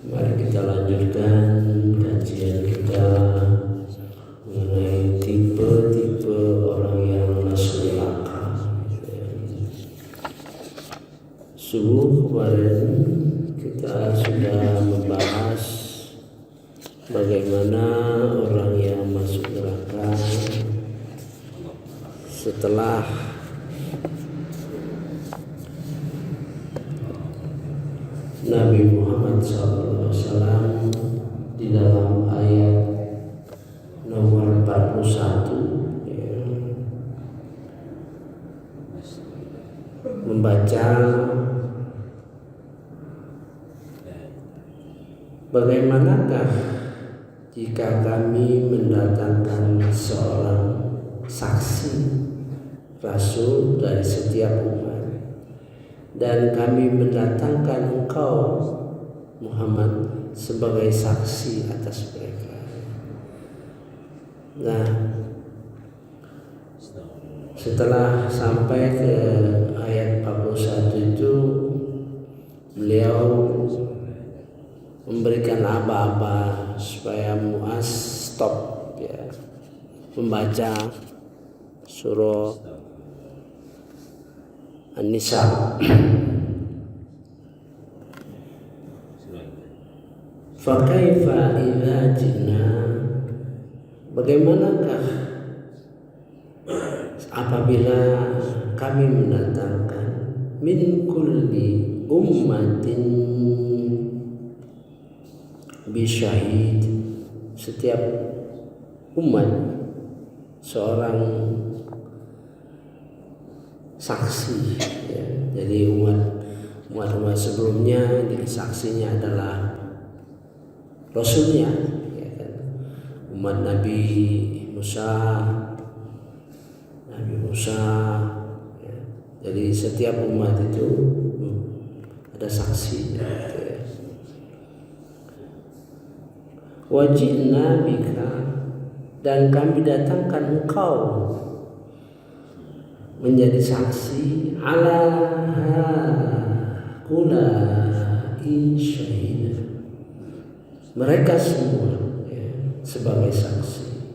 Mari kita lanjutkan kajian kita mengenai tipe-tipe orang yang masuk neraka. Subuh kemarin kita sudah membahas bagaimana orang yang masuk neraka setelah Nabi Muhammad SAW di dalam ayat nomor 41 membaca bagaimanakah jika kami mendatangkan seorang saksi Rasul dari setiap umat dan kami mendatangkan engkau Muhammad sebagai saksi atas mereka. Nah, setelah sampai ke ayat 41 itu beliau memberikan aba-aba supaya Muaz stop ya membaca surah An-Nisa. Fakaifa idza ji'na, bagaimanakah apabila kami mendatangkan min kulli ummatin bisyahid, setiap umat seorang saksi ya. Jadi umat sebelumnya saksinya adalah Rasulnya ya kan? Umat Nabi Musa ya. Jadi setiap umat itu ada saksi ya. Wajibna bika, dan kami datangkan engkau menjadi saksi ala haula'i syahida, mereka semua ya, sebagai saksi.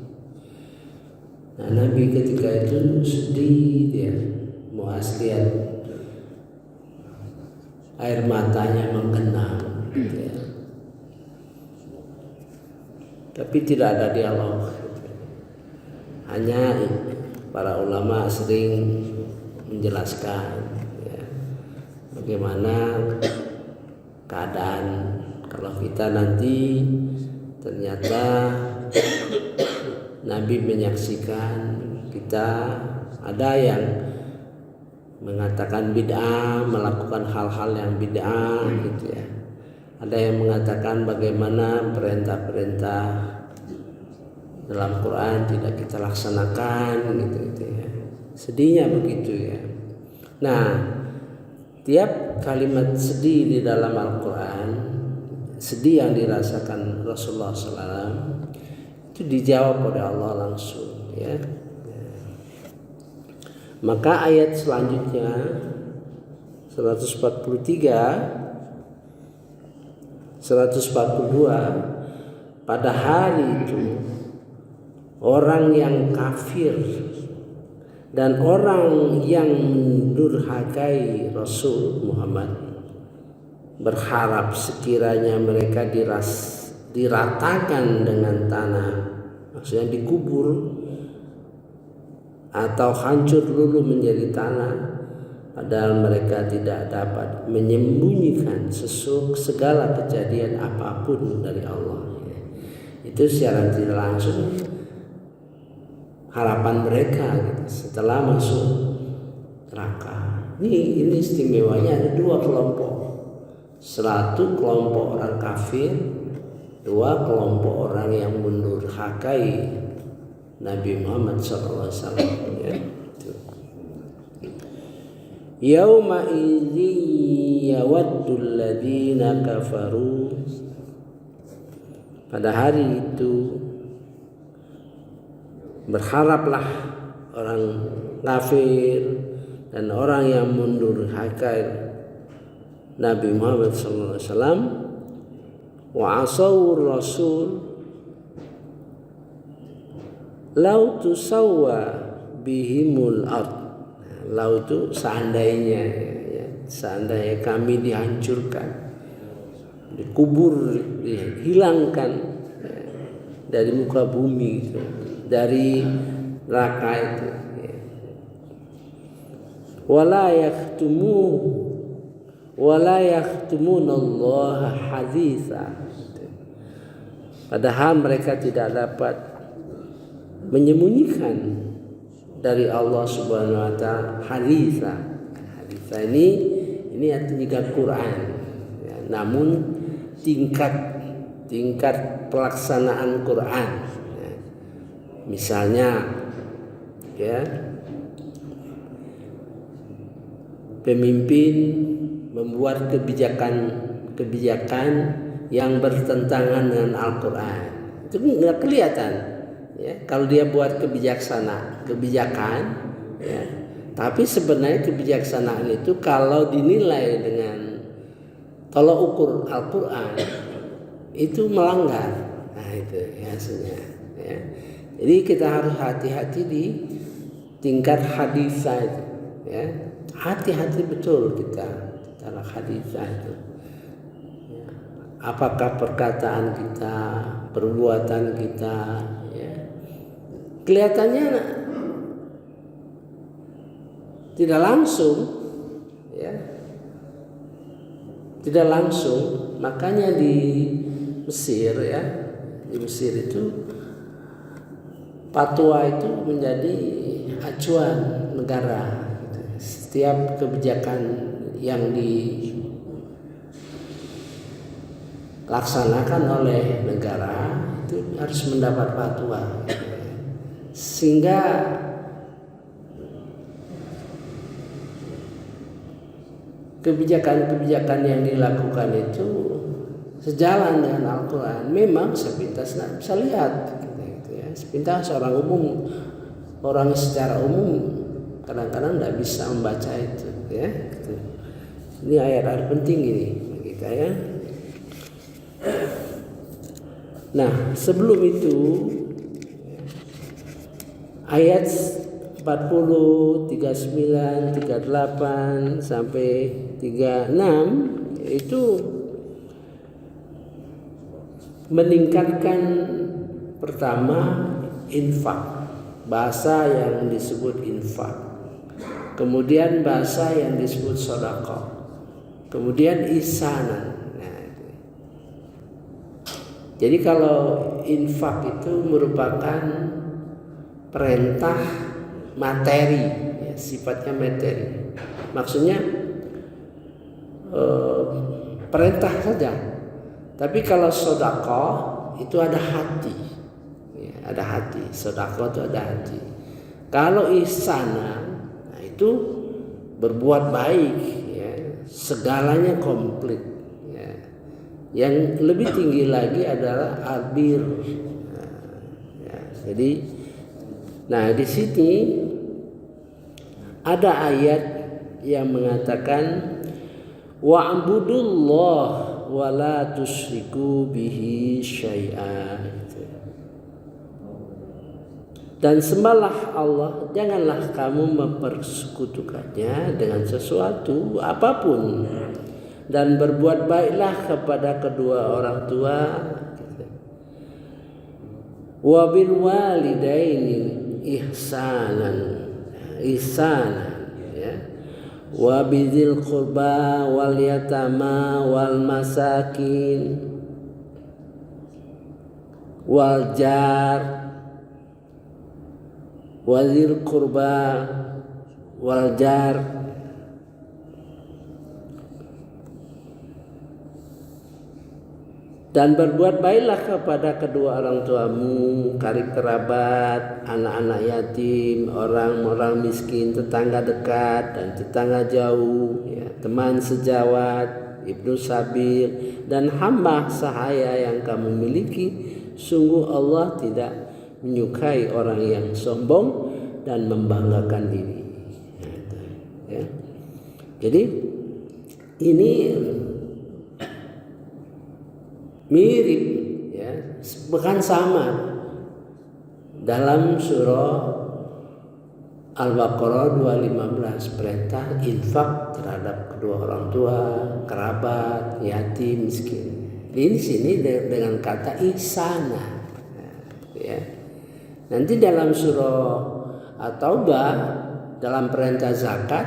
Nah, Nabi ketika itu sedih dia, Muaz lihat air matanya menggenang ya. Tapi tidak ada dialog, hanya para ulama sering menjelaskan ya, bagaimana keadaan kalau kita nanti ternyata Nabi menyaksikan kita ada yang mengatakan bid'ah, melakukan hal-hal yang bid'ah gitu ya. Ada yang mengatakan bagaimana perintah-perintah dalam Quran tidak kita laksanakan gitu ya. Sedihnya begitu ya. Nah, tiap kalimat sedih di dalam Al-Quran, sedih yang dirasakan Rasulullah SAW itu dijawab oleh Allah langsung ya. Maka ayat selanjutnya 143 142, pada hari itu orang yang kafir dan orang yang mendurhakai Rasul Muhammad berharap sekiranya mereka diratakan dengan tanah, maksudnya dikubur atau hancur luluh menjadi tanah, padahal mereka tidak dapat menyembunyikan segala kejadian apapun dari Allah. Itu secara tidak langsung harapan mereka gitu, setelah masuk neraka. Ini istimewanya ada dua kelompok. Satu kelompok orang kafir, dua kelompok orang yang mendurhakai Nabi Muhammad SAW ya. Yauma idzi yawaddul ladzina kafaru, pada hari itu berharaplah orang kafir dan orang yang mundurhakai Nabi Muhammad SAW wa asawur rasul lau tusawwa bihimul ard. Lau itu seandainya, ya, seandainya kami dihancurkan, dikubur, dihilangkan, ya, dari muka bumi itu, dari neraka itu, ya. Wala yaktumunallaha haditsa. Padahal mereka tidak dapat menyembunyikan dari Allah Subhanahu wa taala haditsa. Haditsa ini artinya Quran, ya, namun tingkat pelaksanaan Quran, ya. Misalnya, ya, pemimpin membuat kebijakan yang bertentangan dengan Al-Quran, itu nggak kelihatan, ya, kalau dia buat kebijakan, ya, tapi sebenarnya kebijaksanaan itu kalau dinilai dengan tolak ukur Al-Quran itu melanggar. Nah itu ya, hasilnya, ya. Jadi kita harus hati-hati di tingkat hadisah itu, ya. Hati-hati betul kita dalam hadisah itu, ya. Apakah perkataan kita, perbuatan kita, ya, kelihatannya tidak langsung, ya, tidak langsung. Makanya di Mesir, ya, di Mesir itu fatwa itu menjadi acuan negara. Setiap kebijakan yang dilaksanakan oleh negara itu harus mendapat fatwa, sehingga kebijakan-kebijakan yang dilakukan itu sejalan dengan Al-Quran. Memang sepintas bisa lihat, gitu ya. Sepintas orang secara umum kadang-kadang tidak bisa membaca itu, ya. Gitu. Ini ayat-ayat penting ini bagi kita, ya. Nah, sebelum itu ayat 40, 39, 38 sampai 36 itu meningkatkan pertama infak, bahasa yang disebut infak. Kemudian bahasa yang disebut sedekah. Kemudian ihsanan. Nah, jadi kalau infak itu merupakan perintah materi, ya, sifatnya materi. Maksudnya perintah saja. Tapi kalau sedekah itu ada hati, ya, ada hati. Sedekah itu ada hati. Kalau ihsanan, itu berbuat baik, ya, segalanya komplit, ya. Yang lebih tinggi lagi adalah albir, ya. Jadi, nah di sini ada ayat yang mengatakan wa'budullah wa la tusyriku bihi syai'a. Dan sembahlah Allah, janganlah kamu mempersekutukannya dengan sesuatu apapun, dan berbuat baiklah kepada kedua orang tua. Wa bil walidaini ihsanan, ya. Wa bidzil qurba wal yatama wal masakin wal jar wazil kurba wal jar dan berbuat baiklah kepada kedua orang tuamu, karib kerabat, anak-anak yatim, orang-orang miskin, tetangga dekat dan tetangga jauh, ya, teman sejawat, ibnu sabil, dan hamba sahaya yang kamu miliki. Sungguh Allah tidak menyukai orang yang sombong dan membanggakan diri, ya. Jadi ini mirip ya, bahkan sama dalam surah Al-Baqarah 215, perintah infak terhadap kedua orang tua, kerabat, yatim, miskin. Di sini dengan kata ihsana. Ya. Nanti dalam surah At-Taubah dalam perintah zakat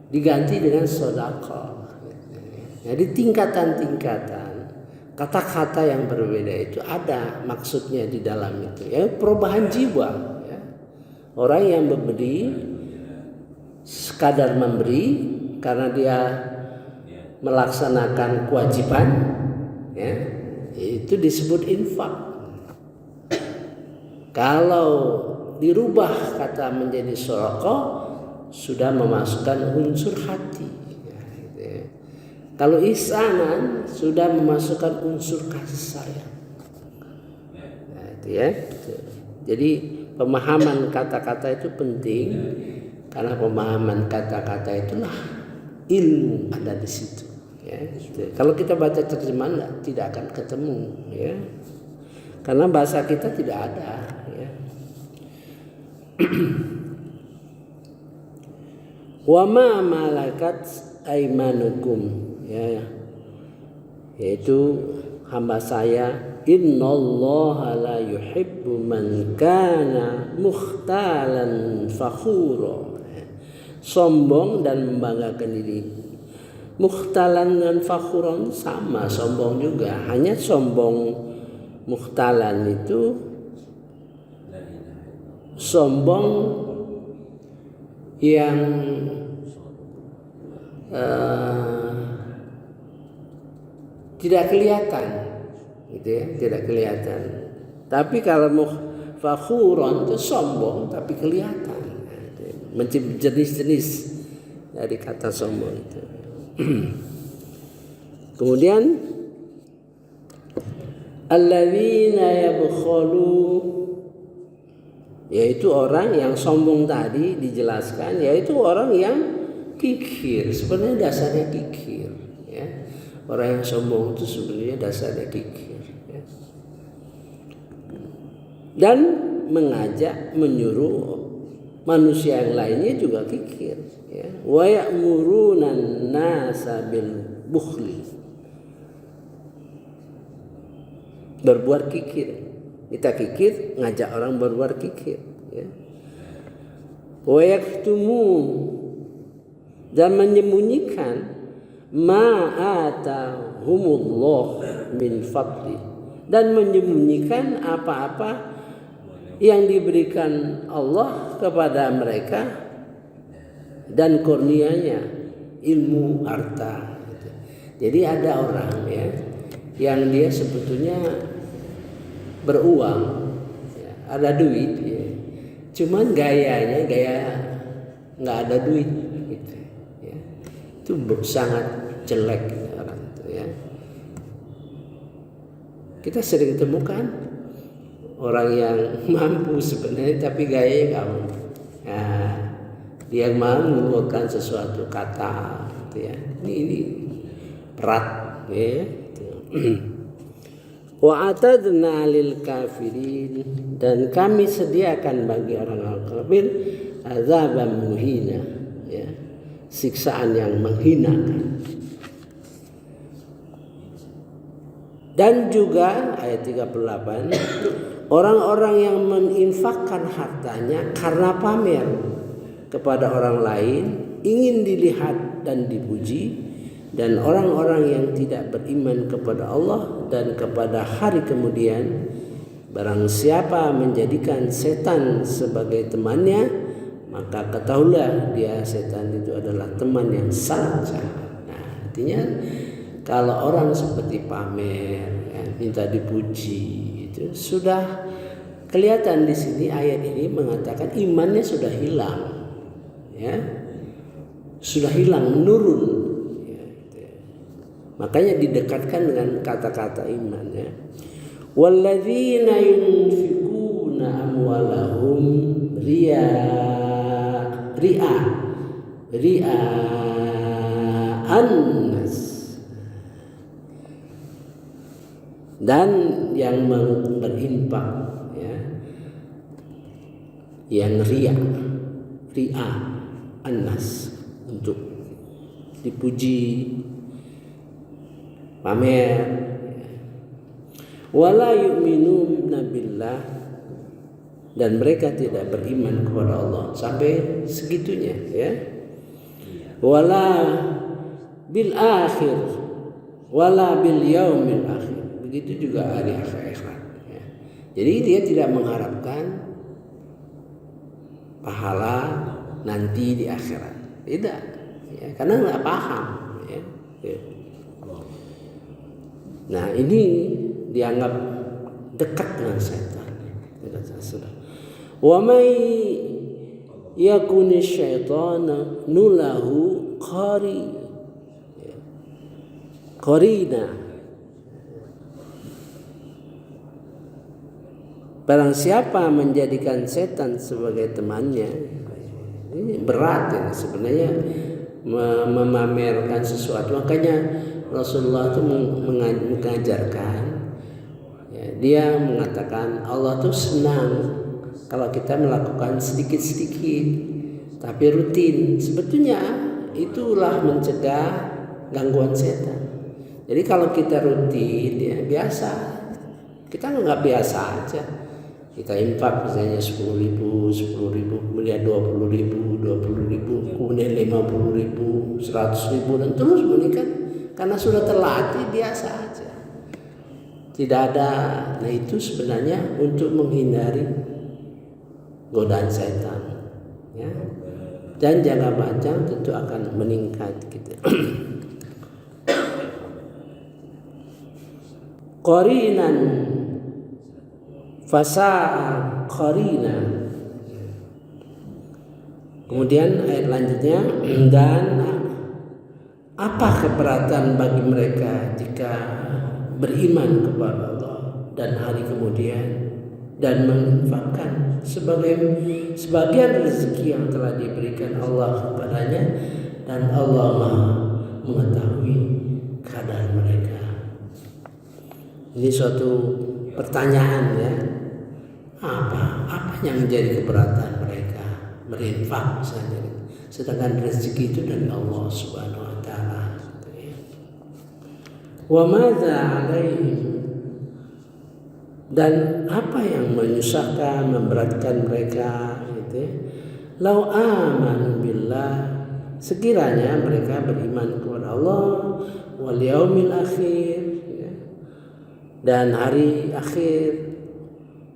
diganti dengan sedekah. Jadi tingkatan-tingkatan kata-kata yang berbeda itu ada maksudnya di dalam itu. Ya, perubahan jiwa. Ya. Orang yang memberi sekadar memberi karena dia melaksanakan kewajiban, ya, itu disebut infak. Kalau dirubah kata menjadi sedekah, sudah memasukkan unsur hati. Ya, gitu ya. Kalau ihsanan sudah memasukkan unsur kasih sayang. Nah, itu ya. Jadi pemahaman kata-kata itu penting, karena pemahaman kata-kata itulah ilmu ada di situ. Ya, gitu. Kalau kita baca terjemahan tidak akan ketemu, ya, karena bahasa kita tidak ada. Ya. Wa ma malakat aimanukum, ya, yaitu hamba saya, innallaha la yuhibbu man kana mukhtalan fakhura, sombong dan membanggakan diri. Mukhtalan dan fakhuran sama, sombong juga, hanya sombong mukhtalan itu sombong yang tidak kelihatan, gitu ya, tidak kelihatan. Tapi kalau fakhuran itu sombong tapi kelihatan, jenis-jenis dari kata sombong itu. Kemudian alladzina yabkhalu, yaitu orang yang sombong tadi dijelaskan, yaitu orang yang kikir. Sebenarnya dasarnya kikir, ya. Orang yang sombong itu sebenarnya dasarnya kikir, ya. Dan mengajak, menyuruh manusia yang lainnya juga kikir, ya. Wa ya'murunan nasa bil bukhli, berbuat kikir. Kita kikir, ngajak orang berbuat kikir, ya. Wa yaktumu, dan menyembunyikan ma'atahumullah min fadli, dan menyembunyikan apa-apa yang diberikan Allah kepada mereka dan kurnianya, ilmu, harta. Jadi ada orang, ya, yang dia sebetulnya beruang, ya, ada duit, ya. Cuman gayanya gaya nggak ada duit, gitu, ya. Itu sangat jelek orang itu, ya. Kita sering temukan orang yang mampu sebenarnya tapi gayanya nggak mampu. Nah, dia mau mengeluarkan sesuatu kata, gitu ya. Ini berat, ya. Wa atadna lil kafirin, dan kami sediakan bagi orang-orang kafir azaban muhina, ya, siksaan yang menghinakan. Dan juga ayat 38, orang-orang yang menginfakkan hartanya karena pamer kepada orang lain, ingin dilihat dan dipuji, dan orang-orang yang tidak beriman kepada Allah dan kepada hari kemudian, barang siapa menjadikan setan sebagai temannya, maka ketahuilah dia, setan itu adalah teman yang sangat jahat. Nah, artinya kalau orang seperti pamer, ya, minta dipuji, itu sudah kelihatan. Di sini ayat ini mengatakan imannya sudah hilang, ya, sudah hilang, menurun. Makanya didekatkan dengan kata-kata iman, ya. Walladzina yunfikuna amwalahum ria'an nas. dan yang berinfak ya, yang riya annas, untuk dipuji, pamer. Wala yu'minuna billah, dan mereka tidak beriman kepada Allah sampai segitunya ya. Wala bil akhir, wala bil yaumil akhir, begitu juga hari akhirat ya. Jadi dia tidak mengharapkan pahala nanti di akhirat, tidak ya, karena nggak paham ya. Nah ini dianggap dekat dengan setan. Wa may yakuni syaitana nulahu qarina. Barang siapa menjadikan setan sebagai temannya, ini berat ya sebenarnya, memamerkan sesuatu. Makanya Rasulullah itu mengajarkan ya, dia mengatakan Allah tuh senang kalau kita melakukan sedikit-sedikit tapi rutin. Sebetulnya itulah mencegah gangguan setan. Jadi kalau kita rutin ya biasa, kita nggak biasa aja, kita infak misalnya 10.000, kemudian 20.000, kemudian 50.000, 100.000 dan terus meningkat karena sudah terlatih, biasa aja, tidak ada. Nah itu sebenarnya untuk menghindari godaan setan ya. Dan jangka panjang tentu akan meningkat gitu. Qarinan fasa'a qarina. Kemudian ayat lanjutnya, dan apa keberatan bagi mereka jika beriman kepada Allah dan hari kemudian dan menginfakkan sebagian rezeki yang telah diberikan Allah kepadanya, dan Allah Maha mengetahui keadaan mereka. Ini suatu pertanyaan ya, apa yang menjadi keberatan mereka berinfak misalnya, sedangkan rezeki itu dari Allah Subhanahu wa taala. Wa madza alaihim, dan apa yang menyusahkan, memberatkan mereka gitu ya. Lau amanu billah, sekiranya mereka beriman kepada Allah, wal yaumil akhir ya, dan hari akhir,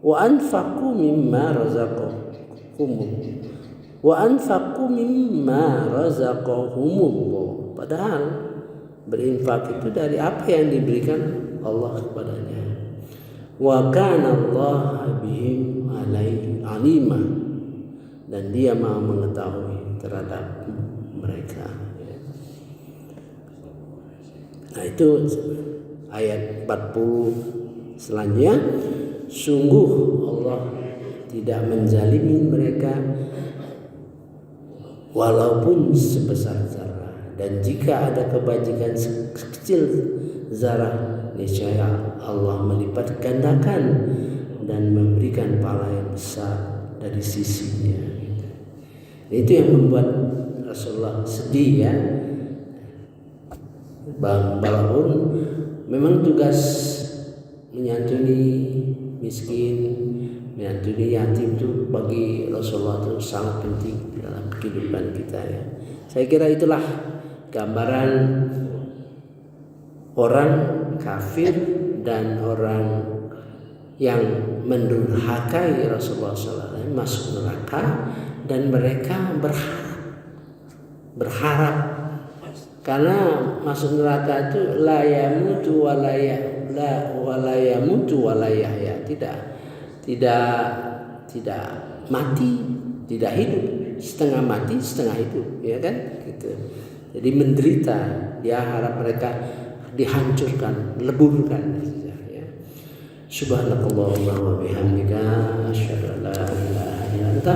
wa anfaqu mimma razaqahumullah, padahal berinfak itu dari apa yang diberikan Allah kepadanya. Wa kana Allah bihim alima, dan dia Maha mengetahui terhadap mereka. Nah itu ayat 40 selanjutnya. Sungguh Allah tidak menzalimi mereka walaupun sebesar zarah, dan jika ada kebajikan sekecil zarah, niscaya Allah melipat gandakan dan memberikan pahala yang besar dari sisinya. Itu yang membuat Rasulullah sedih ya. Walaupun memang tugas menyantuni miskin, menyantuni yatim itu bagi Rasulullah itu sangat penting dalam kehidupan kita ya. Saya kira itulah gambaran orang kafir dan orang yang mendurhakai Rasulullah SAW masuk neraka, dan mereka berharap karena masuk neraka itu la yamutu wa la yahya, tidak mati, tidak hidup, setengah mati setengah hidup ya kan gitu. Jadi menderita, dia harap mereka dihancurkan, leburkan ya. Subhanakallahumma wa bihamdika asyhadu an la ilaha illa anta